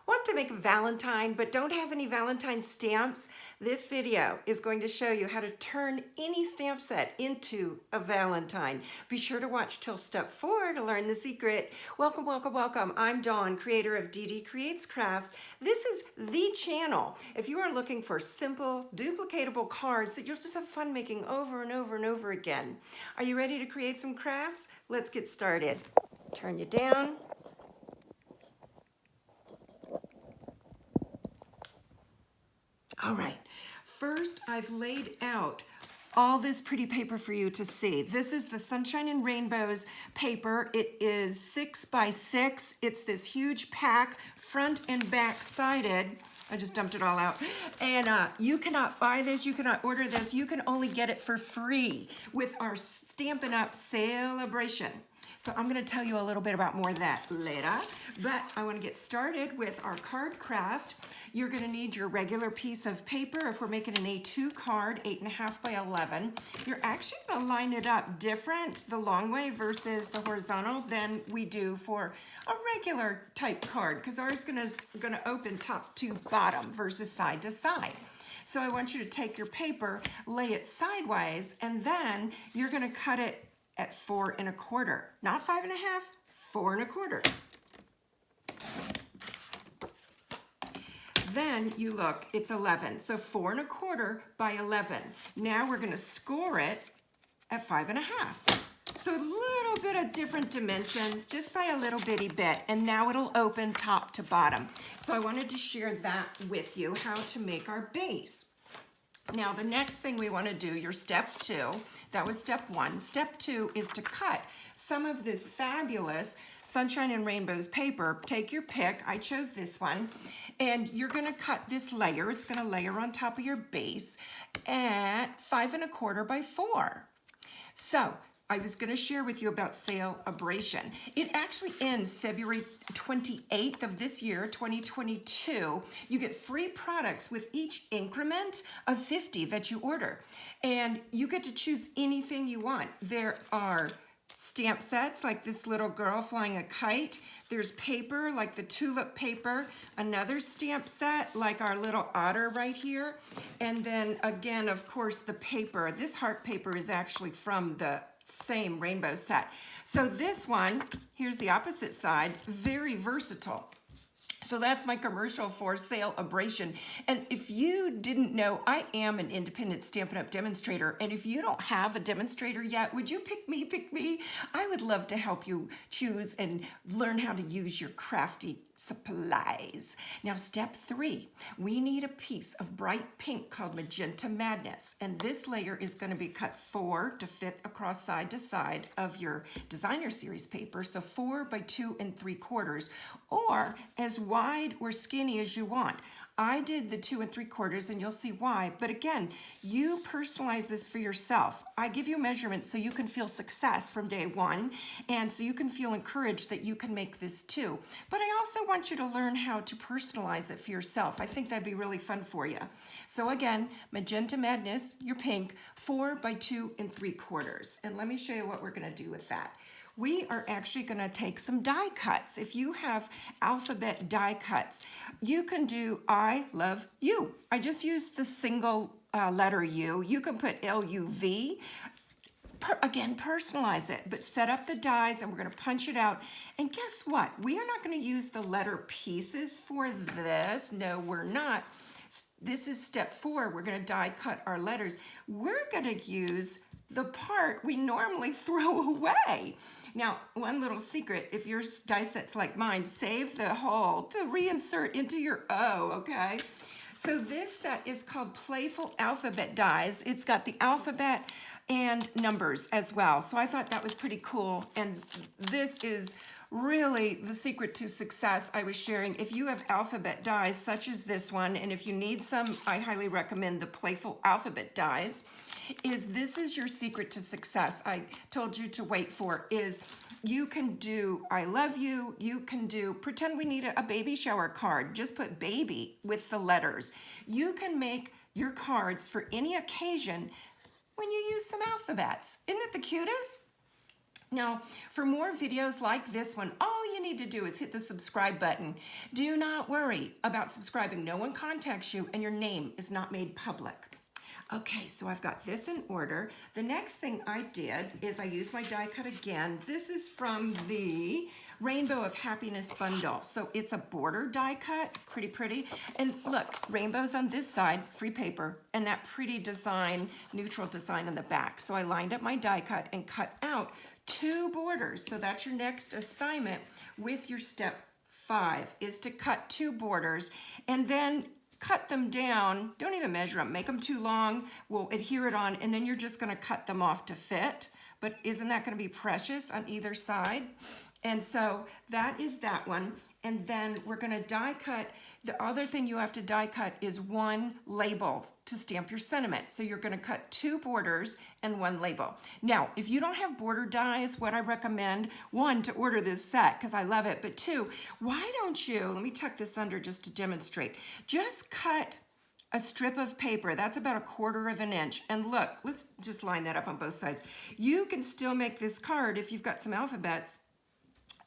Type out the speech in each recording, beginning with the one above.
Want to make a Valentine but don't have any Valentine stamps? This video is going to show you how to turn any stamp set into a Valentine. Be sure to watch till step 4 to learn the secret. Welcome, welcome, welcome. I'm Dawn, creator of DD Creates Crafts. This is the channel. If you are looking for simple, duplicatable cards that you'll just have fun making over and over and over again. Are you ready to create some crafts? Let's get started. Turn you down. All right, first I've laid out all this pretty paper for you to see. This is the Sunshine and Rainbows paper. It is 6 by 6. It's this huge pack, front and back sided. I just dumped it all out. And you cannot buy this, you cannot order this, you can only get it for free with our Stampin' Up! Celebration. So I'm gonna tell you a little bit about more of that later, but I wanna get started with our card craft. You're gonna need your regular piece of paper. If we're making an A2 card, 8.5 by 11, you're actually gonna line it up different the long way versus the horizontal than we do for a regular type card, because ours is gonna open top to bottom versus side to side. So I want you to take your paper, lay it sideways, and then you're gonna cut it at 4 1/4, not 5 1/2, 4 1/4. Then you look, it's 11, so 4 1/4 by 11. Now we're gonna score it at 5 1/2. So a little bit of different dimensions, just by a little bitty bit, and now it'll open top to bottom. So I wanted to share that with you, how to make our base. Now the next thing we want to do, your step 2, that was step 1. Step 2 is to cut some of this fabulous Sunshine and Rainbows paper. Take your pick, I chose this one, and you're going to cut this layer. It's going to layer on top of your base at 5 1/4 by 4. So I was going to share with you about Celebration. It actually ends February 28th of this year, 2022. You get free products with each increment of 50 that you order. And you get to choose anything you want. There are stamp sets like this little girl flying a kite. There's paper like the tulip paper, another stamp set like our little otter right here. And then again, of course, the paper. This heart paper is actually from the same rainbow set. So this one, here's the opposite side, very versatile. So that's my commercial for Celebration. And if you didn't know, I am an independent Stampin' Up! Demonstrator. And if you don't have a demonstrator yet, would you pick me, pick me? I would love to help you choose and learn how to use your crafty supplies. Now, step 3, we need a piece of bright pink called Magenta Madness. And this layer is going to be cut 4 to fit across side to side of your designer series paper. So 4 by 2 3/4, or as wide or skinny as you want. I did the 2 3/4, and you'll see why. But again, you personalize this for yourself. I give you measurements so you can feel success from day 1, and so you can feel encouraged that you can make this too. But I also want you to learn how to personalize it for yourself. I think that'd be really fun for you. So again, Magenta Madness, your pink, 4 by 2 3/4. And let me show you what we're gonna do with that. We are actually going to take some die cuts. If you have alphabet die cuts, you can do I love you. I just used the single letter U. You can put LUV. Again, personalize it, but set up the dies and we're going to punch it out. And guess what? We are not going to use the letter pieces for this. No, we're not. This is step 4. We're going to die cut our letters. We're going to use the part we normally throw away. Now, one little secret, if your die set's like mine, save the hole to reinsert into your O, okay? So this set is called Playful Alphabet Dies. It's got the alphabet and numbers as well. So I thought that was pretty cool. And this is really the secret to success I was sharing. If you have alphabet dies such as this one, and if you need some, I highly recommend the Playful Alphabet Dies. This is your secret to success I told you to wait for, is you can do I love you, you can do, pretend we need a baby shower card, just put baby with the letters. You can make your cards for any occasion when you use some alphabets. Isn't it the cutest? Now, for more videos like this one, all you need to do is hit the subscribe button. Do not worry about subscribing. No one contacts you and your name is not made public. Okay, so I've got this in order. The next thing I did is I used my die cut again. This is from the Rainbow of Happiness bundle. So it's a border die cut, pretty. And look, rainbows on this side, free paper, and that pretty design, neutral design on the back. So I lined up my die cut and cut out 2 borders. So that's your next assignment with your step 5 is to cut 2 borders and then cut them down. Don't even measure them. Make them too long. We'll adhere it on, and then you're just going to cut them off to fit. But isn't that going to be precious on either side? And so that is that one. And then we're going to die cut. The other thing you have to die cut is 1 label to stamp your sentiment. So you're going to cut 2 borders and 1 label. Now, if you don't have border dies, what I recommend, 1, to order this set because I love it, but 2, why don't you, let me tuck this under just to demonstrate, just cut a strip of paper. That's about 1/4 of an inch. And look, let's just line that up on both sides. You can still make this card if you've got some alphabets,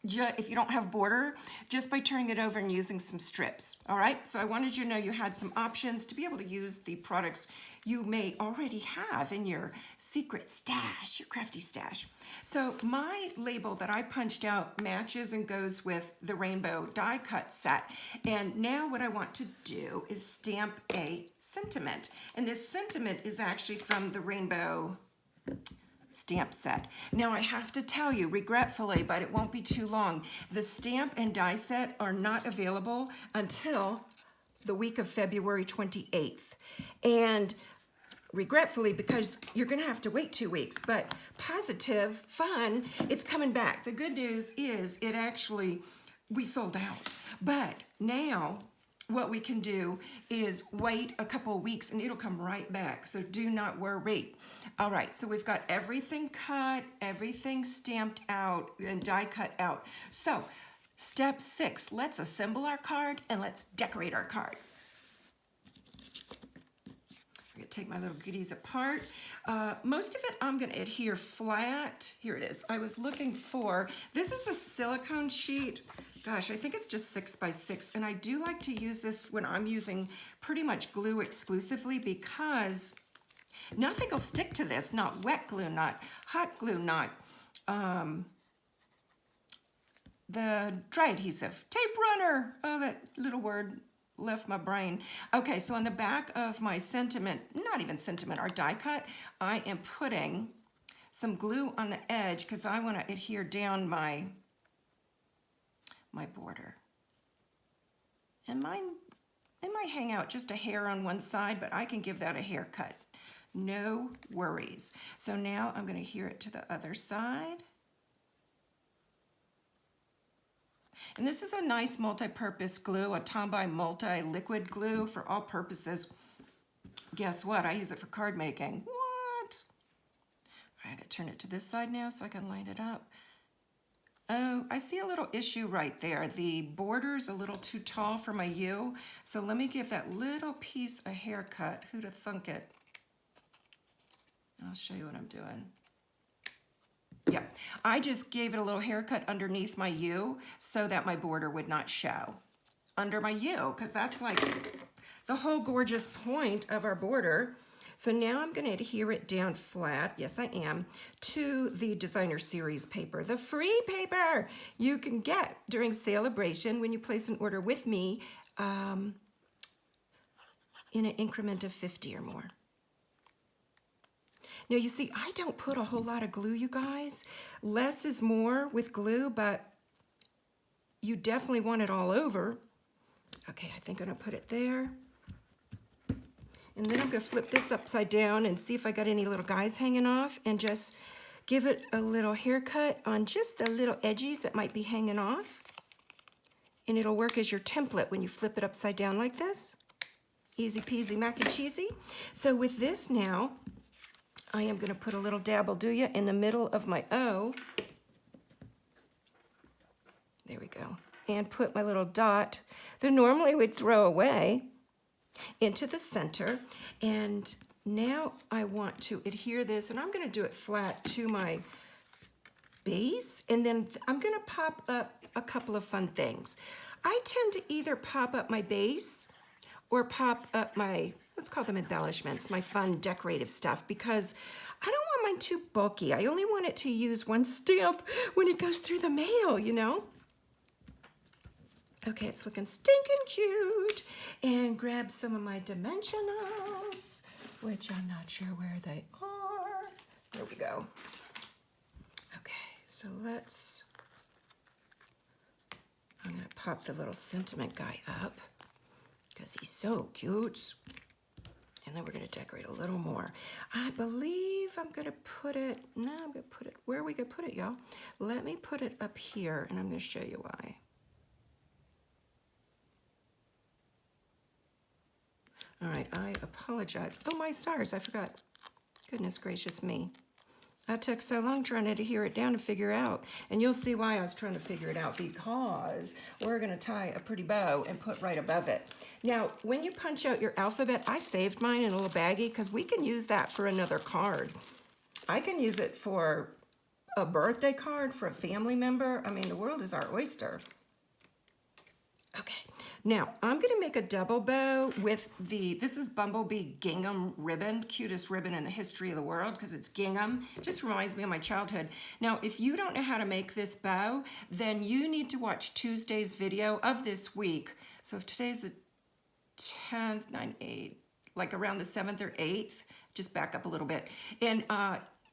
if you don't have border, just by turning it over and using some strips. All right, so I wanted you to know you had some options to be able to use the products you may already have in your secret stash, your crafty stash. So my label that I punched out matches and goes with the rainbow die cut set. And now what I want to do is stamp a sentiment. And this sentiment is actually from the rainbow stamp set. Now I have to tell you, regretfully, but it won't be too long, the stamp and die set are not available until the week of February 28th. And regretfully, because you're gonna have to wait 2 weeks, but positive, fun, it's coming back. The good news is we sold out. But now, what we can do is wait a couple of weeks and it'll come right back. So do not worry. All right, so we've got everything cut, everything stamped out and die cut out. So step 6, let's assemble our card and let's decorate our card. I'm gonna take my little goodies apart. Most of it I'm gonna adhere flat. Here it is. I was looking for, this is a silicone sheet. Gosh, I think it's just 6 by 6, and I do like to use this when I'm using pretty much glue exclusively because nothing will stick to this, not wet glue, not hot glue, not the dry adhesive. Tape runner, oh, that little word left my brain. Okay, so on the back of my sentiment, not even sentiment, our die cut, I am putting some glue on the edge because I want to adhere down my border. And it might hang out just a hair on one side, but I can give that a haircut. No worries. So now I'm going to adhere it to the other side. And this is a nice multi-purpose glue, a Tombow multi-liquid glue for all purposes. Guess what? I use it for card making. What? All right, I gotta turn it to this side now so I can line it up. Oh, I see a little issue right there. The border's a little too tall for my U, so let me give that little piece a haircut. Who'd have thunk it? I'll show you what I'm doing. Yeah, I just gave it a little haircut underneath my U so that my border would not show under my U, because that's like the whole gorgeous point of our border. So now I'm going to adhere it down flat, yes I am, to the Designer Series paper, the free paper you can get during Celebration when you place an order with me in an increment of 50 or more. Now you see, I don't put a whole lot of glue, you guys. Less is more with glue, but you definitely want it all over. Okay, I think I'm gonna put it there. And then I'm gonna flip this upside down and see if I got any little guys hanging off and just give it a little haircut on just the little edges that might be hanging off. And it'll work as your template when you flip it upside down like this. Easy peasy mac and cheesy. So with this now, I am gonna put a little dabble do ya in the middle of my O. There we go. And put my little dot that normally we'd throw away into the center. And now I want to adhere this, and I'm gonna do it flat to my base, and then I'm gonna pop up a couple of fun things. I tend to either pop up my base or pop up my, let's call them embellishments, my fun decorative stuff, because I don't want mine too bulky. I only want it to use one stamp when it goes through the mail, you know? Okay, it's looking stinking cute. And grab some of my dimensionals, which I'm not sure where they are. There we go. Okay, so I'm gonna pop the little sentiment guy up because he's so cute. And then we're gonna decorate a little more. I believe I'm gonna put it, no, I'm gonna put it, where are we gonna put it, y'all? Let me put it up here, and I'm gonna show you why. All right, I apologize. Oh, my stars, I forgot. Goodness gracious me. I took so long trying to adhere it down to figure out. And you'll see why I was trying to figure it out, because we're gonna tie a pretty bow and put right above it. Now, when you punch out your alphabet, I saved mine in a little baggie because we can use that for another card. I can use it for a birthday card for a family member. I mean, the world is our oyster. Okay, now I'm gonna make a double bow with this is Bumblebee gingham ribbon, cutest ribbon in the history of the world because it's gingham. Just reminds me of my childhood. Now, if you don't know how to make this bow, then you need to watch Tuesday's video of this week. So if today's the 10th, 9, 8, like around the 7th or 8th, just back up a little bit. And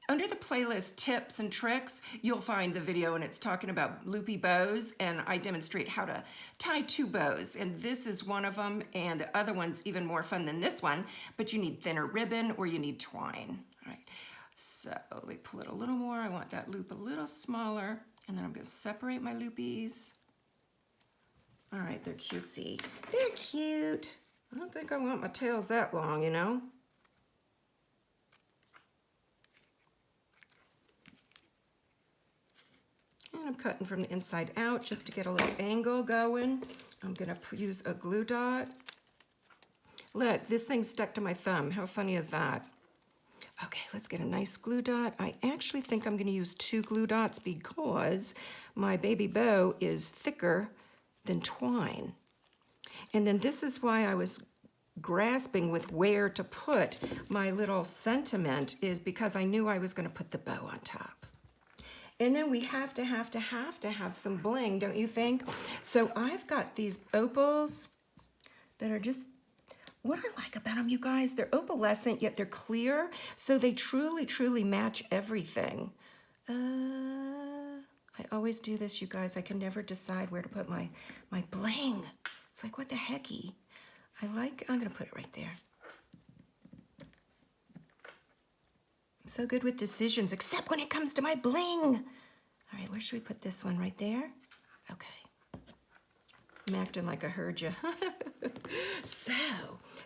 under the playlist tips and tricks, you'll find the video, and it's talking about loopy bows, and I demonstrate how to tie 2 bows. And this is one of them, and the other one's even more fun than this one, but you need thinner ribbon or you need twine. All right, so let me pull it a little more. I want that loop a little smaller, and then I'm gonna separate my loopies. All right, they're cutesy. They're cute. I don't think I want my tails that long, you know? And I'm cutting from the inside out just to get a little angle going. I'm gonna use a glue dot. Look, this thing's stuck to my thumb. How funny is that? Okay, let's get a nice glue dot. I actually think I'm gonna use 2 glue dots because my baby bow is thicker than twine. And then this is why I was grasping with where to put my little sentiment, is because I knew I was gonna put the bow on top. And then we have to have some bling, don't you think? So I've got these opals that are just, what I like about them, you guys, they're opalescent, yet they're clear, so they truly, truly match everything. I always do this, you guys. I can never decide where to put my bling. It's like, what the hecky? I'm gonna put it right there. I'm so good with decisions, except when it comes to my bling. All right, where should we put this one? Right there? Okay. I'm acting like I heard you. So,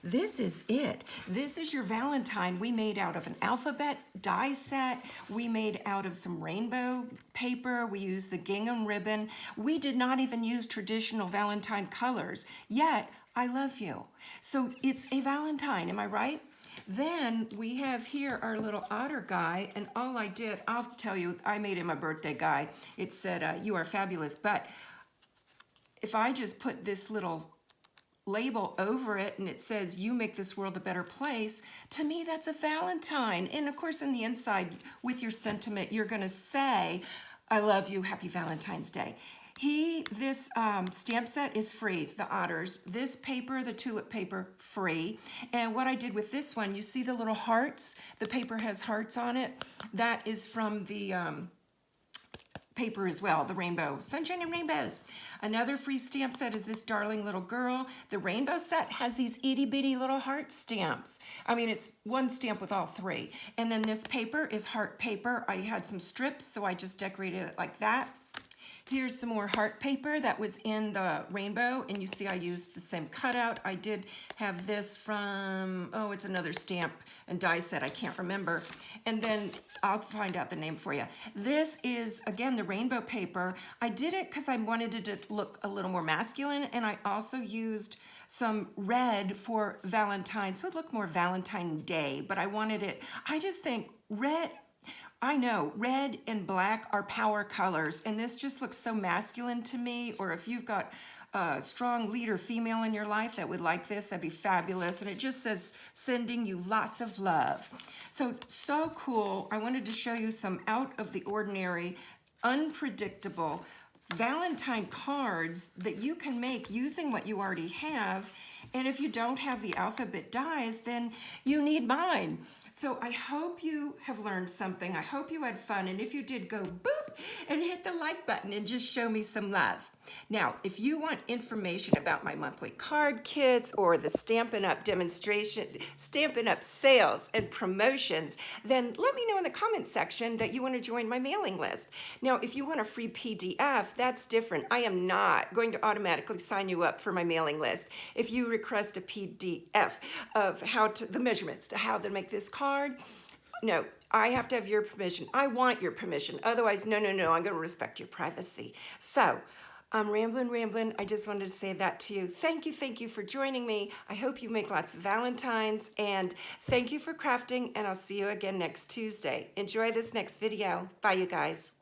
this is it. This is your Valentine. We made out of an alphabet die set. We made out of some rainbow paper. We used the gingham ribbon. We did not even use traditional Valentine colors, yet I love you. So it's a Valentine, am I right? Then we have here our little otter guy, and all I did, I'll tell you, I made him a birthday guy. It said, you are fabulous, but if I just put this little label over it and it says, you make this world a better place, to me that's a Valentine. And of course in the inside with your sentiment, you're gonna say, I love you, happy Valentine's Day. This stamp set is free, the otters. This paper, the tulip paper, free. And what I did with this one, you see the little hearts? The paper has hearts on it. That is from the paper as well, the rainbow, sunshine and rainbows. Another free stamp set is this darling little girl. The rainbow set has these itty bitty little heart stamps. I mean, it's one stamp with all 3. And then this paper is heart paper. I had some strips, so I just decorated it like that. Here's some more heart paper that was in the rainbow, and you see I used the same cutout. I did have this from, oh, it's another stamp and die set, I can't remember. And then I'll find out the name for you. This is, again, the rainbow paper. I did it because I wanted it to look a little more masculine, and I also used some red for Valentine, so it looked more Valentine Day, but I wanted it, I just think red I know red and black are power colors, and this just looks so masculine to me. Or if you've got a strong leader female in your life that would like this, that'd be fabulous. And it just says, sending you lots of love. So cool. I wanted to show you some out of the ordinary, unpredictable Valentine cards that you can make using what you already have. And if you don't have the alphabet dies, then you need mine. So I hope you have learned something. I hope you had fun. And if you did, go boop and hit the like button and just show me some love. Now, if you want information about my monthly card kits or the Stampin' Up! Demonstration, Stampin' Up! Sales and promotions, then let me know in the comments section that you want to join my mailing list. Now, if you want a free PDF, that's different. I am not going to automatically sign you up for my mailing list. If you request a PDF of the measurements to how to make this card, no, I have to have your permission. I want your permission. Otherwise, no, I'm going to respect your privacy. So, I'm rambling. I just wanted to say that to you. Thank you for joining me. I hope you make lots of Valentines, and thank you for crafting, and I'll see you again next Tuesday. Enjoy this next video. Bye, you guys.